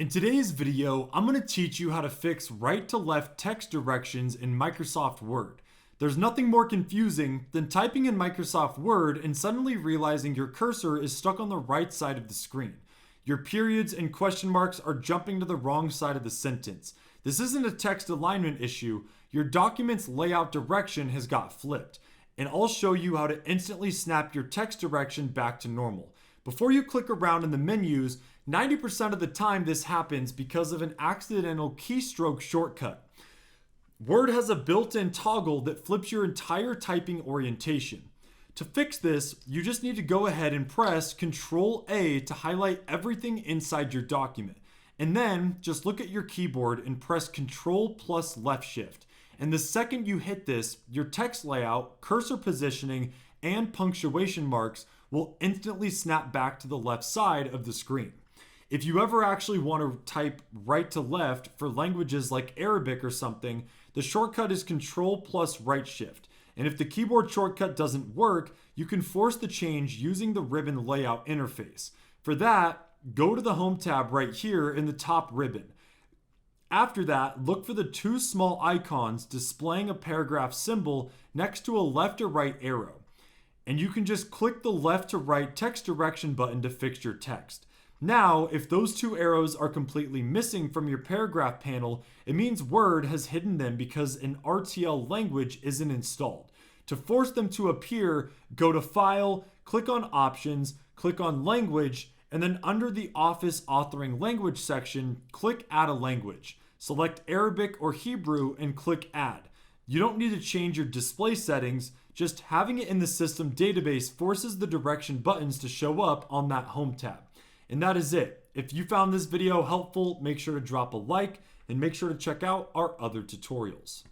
In today's video, I'm going to teach you how to fix right to left text directions in Microsoft Word. There's nothing more confusing than typing in Microsoft Word and suddenly realizing your cursor is stuck on the right side of the screen. Your periods and question marks are jumping to the wrong side of the sentence. This isn't a text alignment issue, your document's layout direction has got flipped. And I'll show you how to instantly snap your text direction back to normal. Before you click around in the menus, 90% of the time this happens because of an accidental keystroke shortcut. Word has a built-in toggle that flips your entire typing orientation. To fix this, you just need to go ahead and press Ctrl-A to highlight everything inside your document. And then just look at your keyboard and press Ctrl plus left shift. And the second you hit this, your text layout, cursor positioning, and punctuation marks will instantly snap back to the left side of the screen. If you ever actually want to type right to left for languages like Arabic or something, the shortcut is Ctrl plus right shift. And if the keyboard shortcut doesn't work, you can force the change using the ribbon layout interface. For that, go to the Home tab right here in the top ribbon. After that, look for the two small icons displaying a paragraph symbol next to a left or right arrow. And you can just click the left to right text direction button to fix your text. Now, if those two arrows are completely missing from your paragraph panel, it means Word has hidden them because an RTL language isn't installed. To force them to appear, go to File, click on Options, click on Language, and then under the Office Authoring Language section, click Add a Language. Select Arabic or Hebrew and click Add. You don't need to change your display settings, just having it in the system database forces the direction buttons to show up on that Home tab. And that is it. If you found this video helpful, make sure to drop a like and make sure to check out our other tutorials.